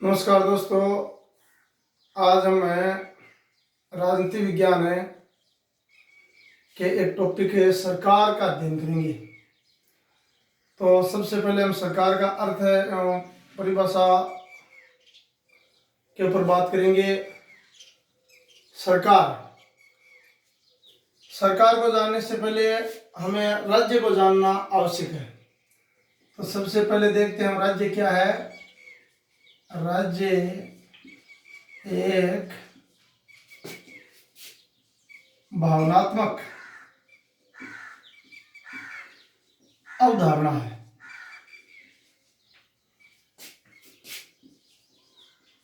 नमस्कार दोस्तों। आज हम राजनीति विज्ञान के एक टॉपिक है सरकार का अध्ययन करेंगे। तो सबसे पहले हम सरकार का अर्थ एवं परिभाषा के ऊपर बात करेंगे। सरकार को जानने से पहले हमें राज्य को जानना आवश्यक है। तो सबसे पहले देखते हैं हम राज्य क्या है। राज्य एक भावनात्मक अवधारणा है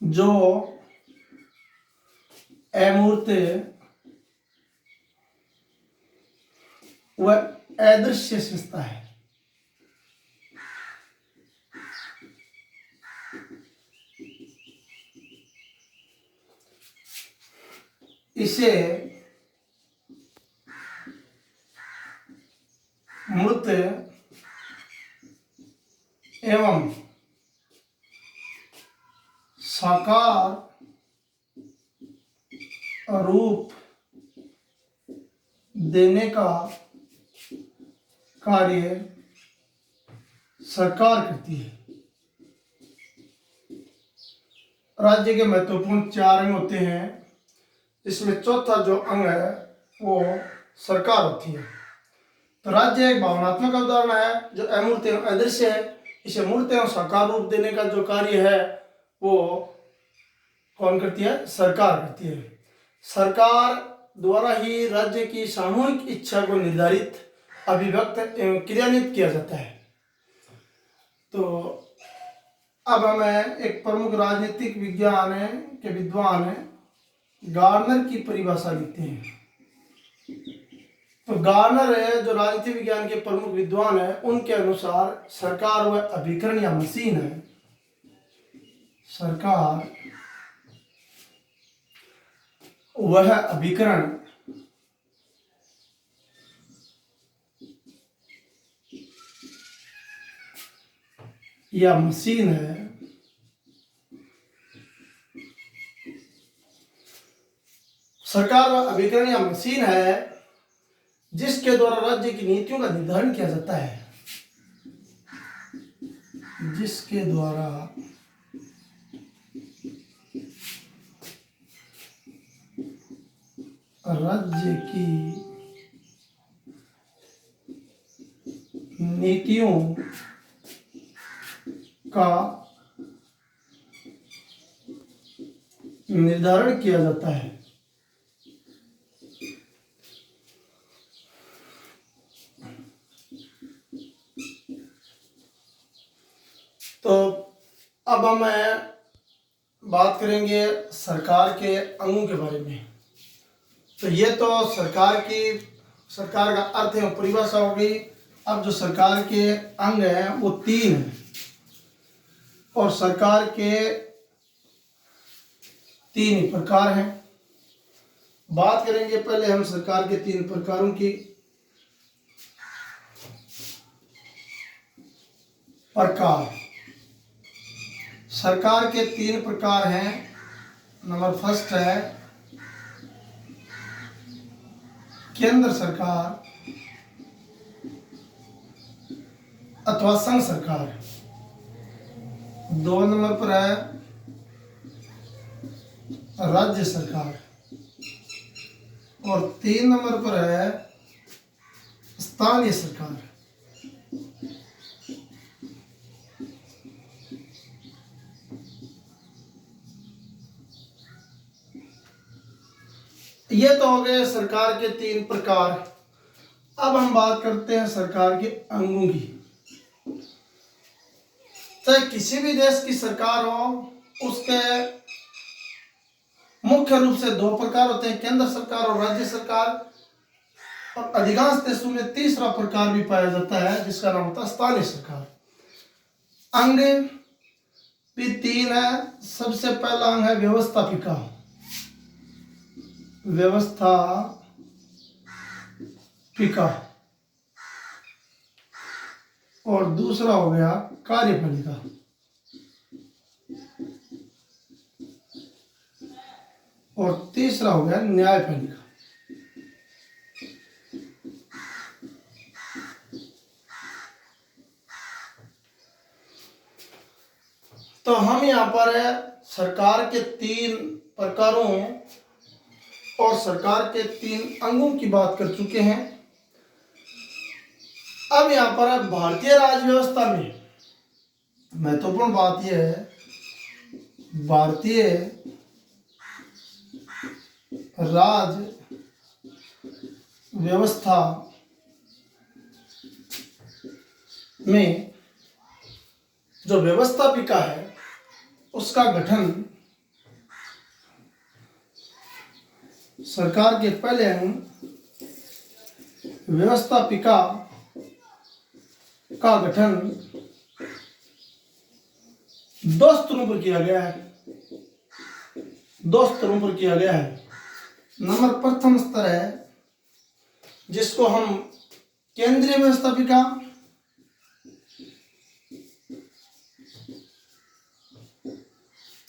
जो अमूर्त व अदृश्य सत्ता है। इसे मूर्त एवं साकार रूप देने का कार्य सरकार करती है। राज्य के महत्वपूर्ण 4 अंग होते हैं। इसमें चौथा जो अंग है वो सरकार होती है। तो राज्य एक भावनात्मक अवधारणा है जो अमूर्त एवं अदृश्य है। इसे मूर्त एवं साकार रूप देने का जो कार्य है वो कौन करती है? सरकार करती है। सरकार द्वारा ही राज्य की सामूहिक इच्छा को निर्धारित, अभिव्यक्त एवं क्रियान्वित किया जाता है। तो अब हमें एक प्रमुख राजनीतिक विज्ञान के विद्वान गार्नर की परिभाषा लिखते हैं। तो गार्नर जो राजनीति विज्ञान के प्रमुख विद्वान है, उनके अनुसार सरकार वह अभिकरण या मशीन है। सरकार वह अभिकरण या मशीन है सरकार वह अभिकरण या मशीन है जिसके द्वारा राज्य की नीतियों का निर्धारण किया जाता है। जिसके द्वारा राज्य की नीतियों का निर्धारण किया जाता है। तो अब हम बात करेंगे सरकार के अंगों के बारे में। तो ये तो सरकार का अर्थ है परिभाषा हो गई। अब जो सरकार के अंग हैं वो 3 हैं और सरकार के 3 ही प्रकार हैं। बात करेंगे पहले हम सरकार के 3 प्रकारों की। प्रकार सरकार के 3 प्रकार हैं। नंबर फर्स्ट है केंद्र सरकार अथवा संघ सरकार। 2 नंबर पर है राज्य सरकार और 3 नंबर पर है स्थानीय सरकार। ये तो हो गए सरकार के 3 प्रकार। अब हम बात करते हैं सरकार के अंगों की। चाहे किसी भी देश की सरकार हो, उसके मुख्य रूप से 2 प्रकार होते हैं, केंद्र सरकार और राज्य सरकार। और अधिकांश देशों में तीसरा प्रकार भी पाया जाता है जिसका नाम होता है स्थानीय सरकार। अंग भी 3 है। सबसे पहला अंग है व्यवस्थापिका और दूसरा हो गया कार्यपालिका। और तीसरा हो गया न्यायपालिका। तो हम यहाँ पर सरकार के 3 प्रकारों और सरकार के 3 अंगों की बात कर चुके हैं। अब यहाँ पर भारतीय राज्य व्यवस्था में महत्वपूर्ण बात यह है, भारतीय राज्य व्यवस्था में जो व्यवस्थापिका है उसका गठन सरकार के पहले अंग व्यवस्थापिका का गठन 2 स्तरों पर किया गया है। 2 स्तरों पर किया गया है। नंबर प्रथम स्तर है जिसको हम केंद्रीय व्यवस्थापिका,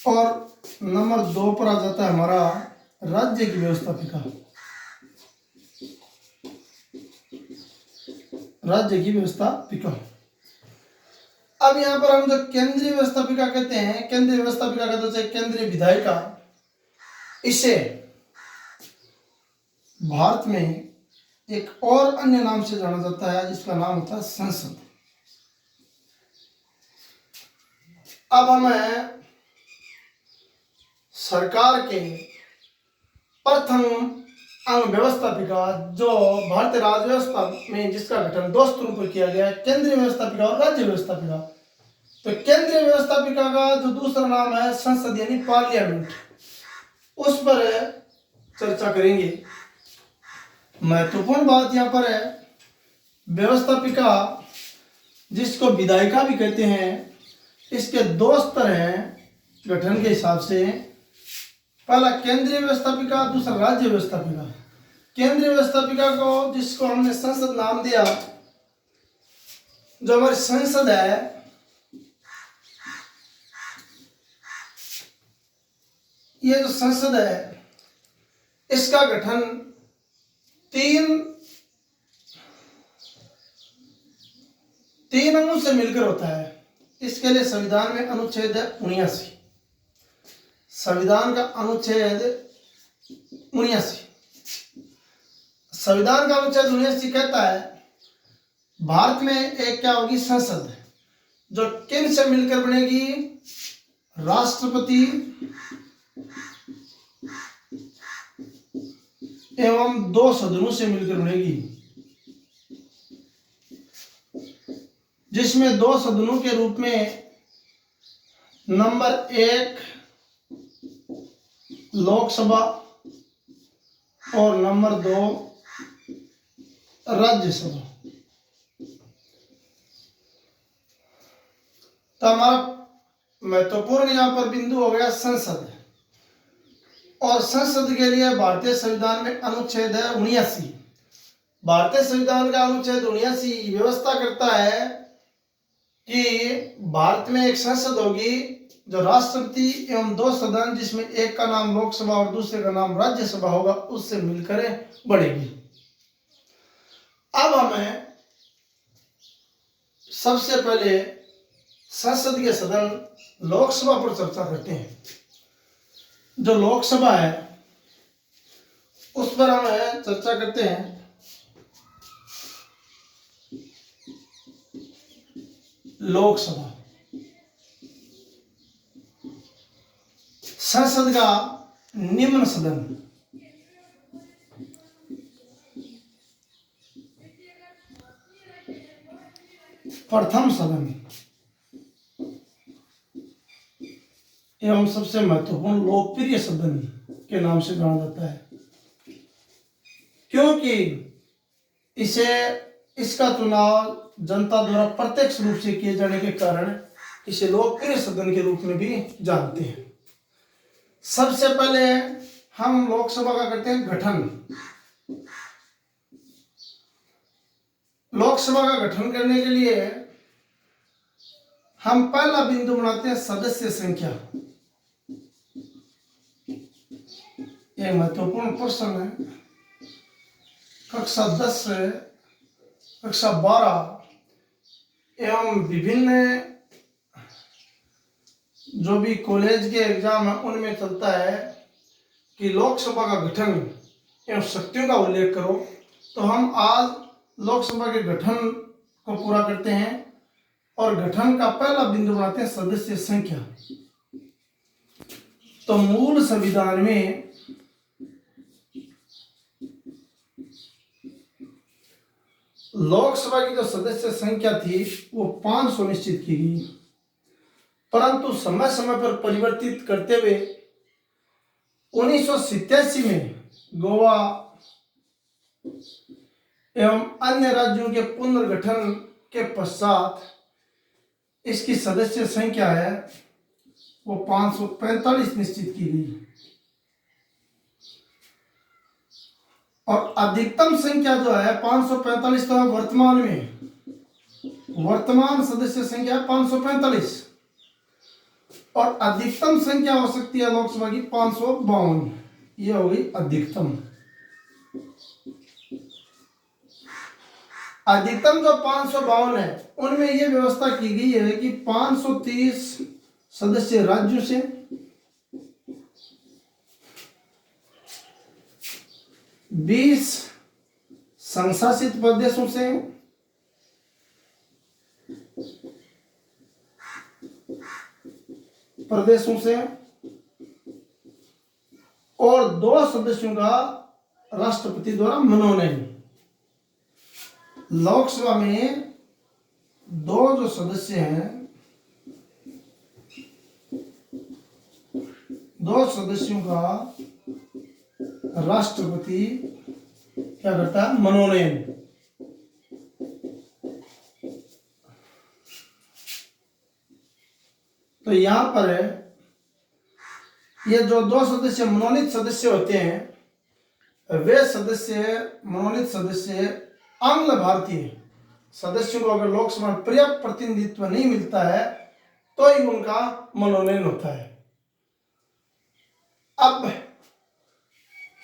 और नंबर 2 पर आ जाता है हमारा राज्य की व्यवस्थापिका। राज्य की व्यवस्थापिका। अब यहाँ पर हम जो केंद्रीय व्यवस्थापिका कहते हैं, केंद्रीय व्यवस्थापिका कहते हैं केंद्रीय विधायिका, इसे भारत में एक और अन्य नाम से जाना जाता है जिसका नाम होता है संसद। अब हमें सरकार के प्रथम अंग व्यवस्थापिका जो भारतीय राज्य व्यवस्था में जिसका गठन 2 स्तरों पर किया गया है, केंद्रीय व्यवस्थापिका और राज्य व्यवस्थापिका। तो केंद्रीय व्यवस्थापिका का जो दूसरा नाम है संसद यानी पार्लियामेंट, उस पर चर्चा करेंगे। महत्वपूर्ण बात यहाँ पर है व्यवस्थापिका जिसको विधायिका भी कहते हैं, इसके 2 स्तर हैं गठन के हिसाब से। पहला केंद्रीय व्यवस्थापिका, दूसरा राज्य व्यवस्थापिका। केंद्रीय व्यवस्थापिका को जिसको हमने संसद नाम दिया, जो हमारी संसद है ये जो संसद है इसका गठन 3 अंगों से मिलकर होता है। इसके लिए संविधान में अनुच्छेद है 79। संविधान का अनुच्छेद 79, संविधान का अनुच्छेद 79 कहता है भारत में एक क्या होगी संसद, जो किन से मिलकर बनेगी? राष्ट्रपति एवं 2 सदनों से मिलकर बनेगी, जिसमें 2 सदनों के रूप में नंबर 1 लोकसभा और नंबर 2 राज्यसभा। तो हमारा महत्वपूर्ण यहाँ पर बिंदु हो गया संसद, और संसद के लिए भारतीय संविधान में अनुच्छेद है 79। भारतीय संविधान का अनुच्छेद 79 व्यवस्था करता है कि भारत में एक संसद होगी जो राष्ट्रपति एवं 2 सदन जिसमें एक का नाम लोकसभा और दूसरे का नाम राज्यसभा होगा उससे मिलकर बढ़ेगी। अब हमें सबसे पहले संसदीय सदन लोकसभा पर चर्चा करते हैं। जो लोकसभा है उस पर हम चर्चा करते हैं। लोकसभा संसद का निम्न सदन। प्रथम सदन एवं सबसे महत्वपूर्ण लोकप्रिय सदन के नाम से जाना जाता है, क्योंकि इसका चुनाव जनता द्वारा प्रत्यक्ष रूप से किए जाने के कारण इसे लोकप्रिय सदन के रूप में भी जानते हैं। सबसे पहले हम लोकसभा का करते हैं गठन। लोकसभा का गठन करने के लिए हम पहला बिंदु बनाते हैं सदस्य संख्या। एक महत्वपूर्ण प्रश्न है। कक्षा 10 से कक्षा 12 एवं विभिन्न जो भी कॉलेज के एग्जाम है उनमें चलता है कि लोकसभा का गठन एवं शक्तियों का उल्लेख करो। तो हम आज लोकसभा के गठन को पूरा करते हैं और गठन का पहला बिंदु बनाते हैं सदस्य संख्या। तो मूल संविधान में लोकसभा की जो सदस्य संख्या थी वो 500 निश्चित की गई, परंतु समय समय पर परिवर्तित करते हुए 1987 में गोवा एवं अन्य राज्यों के पुनर्गठन के पश्चात इसकी सदस्य संख्या है वो 545 निश्चित की गई और अधिकतम संख्या जो है 545 तो है वर्तमान में, वर्तमान सदस्य संख्या 545 और अधिकतम संख्या हो सकती है लोकसभा की 552। ये हो गई अधिकतम। अधिकतम जो 552 है उनमें यह व्यवस्था की गई है कि 530 सदस्य राज्यों से, 20 संशासित प्रदेशों से और 2 सदस्यों का राष्ट्रपति द्वारा मनोनयन। लोकसभा में 2 जो सदस्य हैं, 2 सदस्यों का राष्ट्रपति क्या करता है, मनोनयन। तो यहां पर है ये जो 2 सदस्य मनोनीत सदस्य होते हैं वे मनोनीत सदस्य आंग्ल भारतीय सदस्यों को अगर लोकसभा में पर्याप्त प्रतिनिधित्व नहीं मिलता है तो ही उनका मनोनयन होता है। अब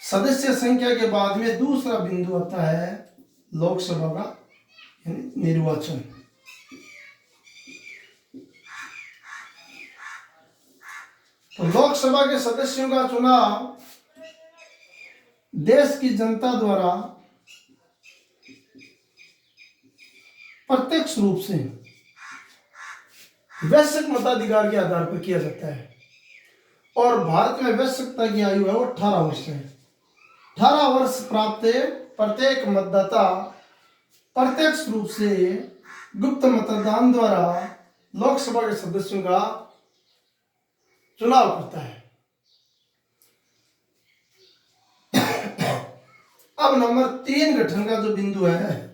सदस्य संख्या के बाद में दूसरा बिंदु आता है लोकसभा का निर्वाचन। तो लोकसभा के सदस्यों का चुनाव देश की जनता द्वारा प्रत्यक्ष रूप से वैश्विक मताधिकार के आधार पर किया जाता है और भारत में वैश्विकता की आयु है वो 18 वर्ष है। 18 वर्ष प्राप्त प्रत्येक मतदाता प्रत्यक्ष रूप से गुप्त मतदान द्वारा लोकसभा के सदस्यों का चुनाव करता है। अब नंबर 3 गठन का जो बिंदु है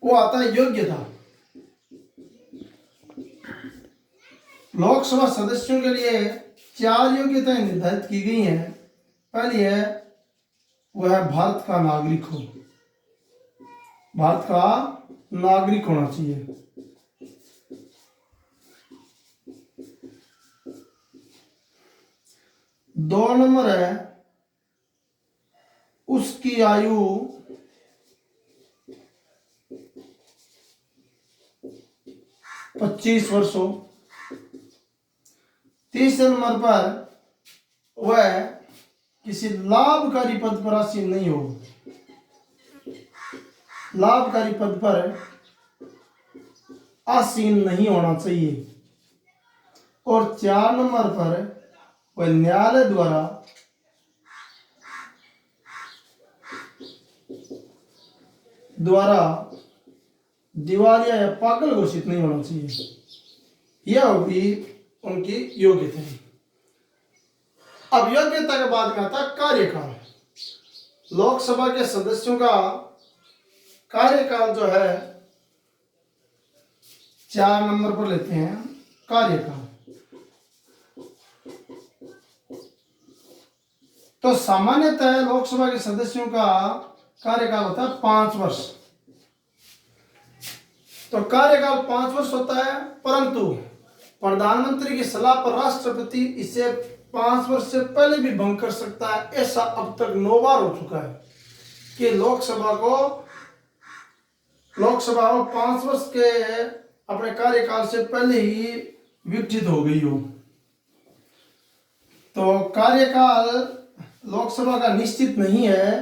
वो आता है योग्यता। लोकसभा सदस्यों के लिए 4 योग्यताएं निर्धारित की गई हैं। पहली है वह है भारत का नागरिक हो, भारत का नागरिक होना चाहिए। दो नंबर है उसकी आयु 25 वर्ष हो। तीसरे नंबर पर वह किसी लाभकारी पद पर आसीन नहीं हो, लाभकारी पद पर आसीन नहीं होना चाहिए। और 4 नंबर पर वह न्यायालय द्वारा दिवालिया या पागल घोषित नहीं होना चाहिए। यह होगी उनकी योग्यता। अब योग्यता के बाद में आता है कार्यकाल। लोकसभा के सदस्यों का कार्यकाल जो है 4 नंबर पर लेते हैं कार्यकाल। तो सामान्यतः लोकसभा के सदस्यों का कार्यकाल होता है 5 वर्ष। तो कार्यकाल 5 वर्ष होता है, परंतु प्रधानमंत्री की सलाह पर राष्ट्रपति इसे 5 वर्ष से पहले भी भंग कर सकता है। ऐसा अब तक 9 बार हो चुका है कि लोकसभा को 5 वर्ष के अपने कार्यकाल से पहले ही विघटित हो गई हो। तो कार्यकाल लोकसभा का निश्चित नहीं है,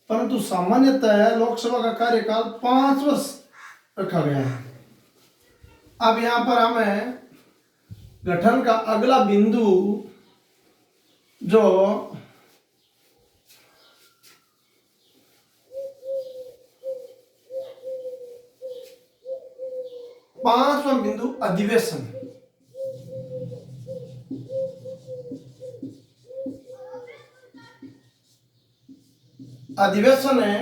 परंतु सामान्यतः लोकसभा का कार्यकाल 5 वर्ष रखा गया है। अब यहाँ पर हमें गठन का अगला बिंदु जो 5वां बिंदु अधिवेशन। अधिवेशन है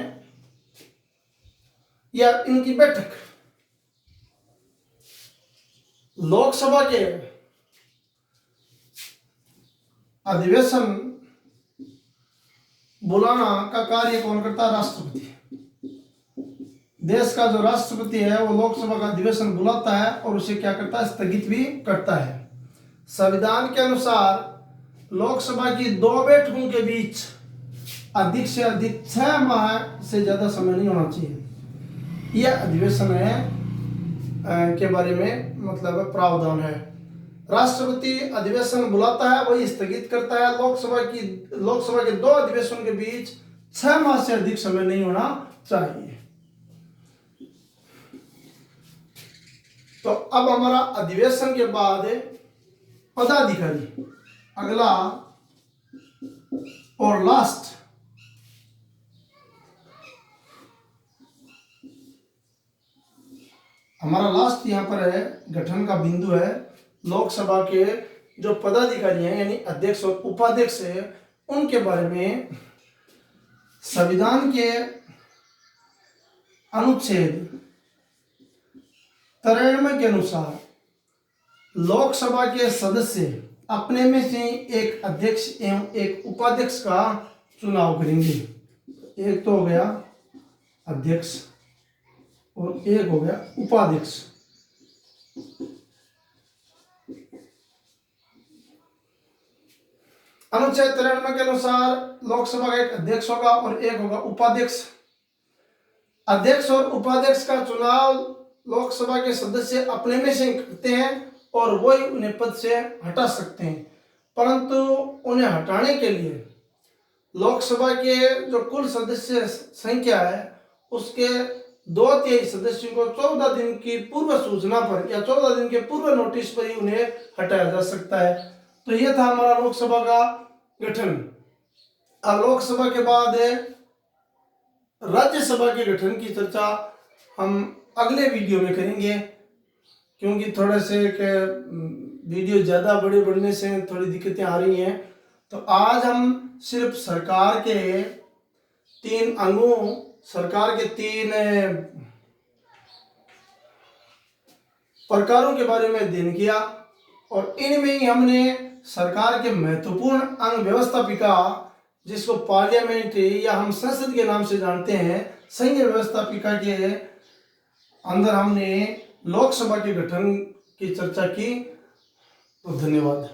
या इनकी बैठक। लोकसभा के अधिवेशन बुलाना का कार्य कौन करता है? राष्ट्रपति। देश का जो राष्ट्रपति है वो लोकसभा का अधिवेशन बुलाता है और उसे क्या करता है? स्थगित भी करता है। संविधान के अनुसार लोकसभा की 2 बैठकों के बीच अधिक से अधिक 6 माह से ज्यादा समय नहीं होना चाहिए। यह अधिवेशन है के बारे में मतलब प्रावधान है। राष्ट्रपति अधिवेशन बुलाता है, वही स्थगित करता है। लोकसभा के 2 अधिवेशन के बीच 6 माह से अधिक समय नहीं होना चाहिए। तो अब हमारा अधिवेशन के बाद पदाधिकारी, अगला और लास्ट हमारा लास्ट यहाँ पर है गठन का बिंदु है। लोकसभा के जो पदाधिकारी हैं यानी अध्यक्ष और उपाध्यक्ष है, उनके बारे में संविधान के अनुच्छेद 93 के अनुसार लोकसभा के सदस्य अपने में से एक अध्यक्ष एवं एक उपाध्यक्ष का चुनाव करेंगे। एक तो हो गया अध्यक्ष और एक हो गया उपाध्यक्ष। अनुच्छेद 93 के अनुसार लोकसभा का एक अध्यक्ष होगा और एक होगा उपाध्यक्ष। अध्यक्ष और उपाध्यक्ष का चुनाव लोकसभा के सदस्य अपने में से करते हैं और वही उन्हें पद से हटा सकते हैं, परंतु उन्हें हटाने के लिए लोकसभा के जो कुल सदस्य संख्या है उसके 2/3 सदस्यों को 14 दिन की पूर्व सूचना पर या 14 दिन के पूर्व नोटिस पर ही उन्हें हटाया जा सकता है। तो यह था हमारा लोकसभा का गठन। अब लोकसभा के बाद राज्यसभा के गठन की चर्चा हम अगले वीडियो में करेंगे, क्योंकि थोड़े से वीडियो ज़्यादा बड़े बढ़ने से थोड़ी दिक्कतें आ रही हैं। तो आज हम सिर्फ सरकार के 3 अंगों, सरकार के 3 प्रकारों के बारे में अध्ययन किया और इनमें ही हमने सरकार के महत्वपूर्ण अंग व्यवस्थापिका, जिसको पार्लियामेंट या हम संसद के नाम से जानते हैं, संघीय व्यवस्थापिका के अंदर हमने लोकसभा के गठन की चर्चा की। तो धन्यवाद।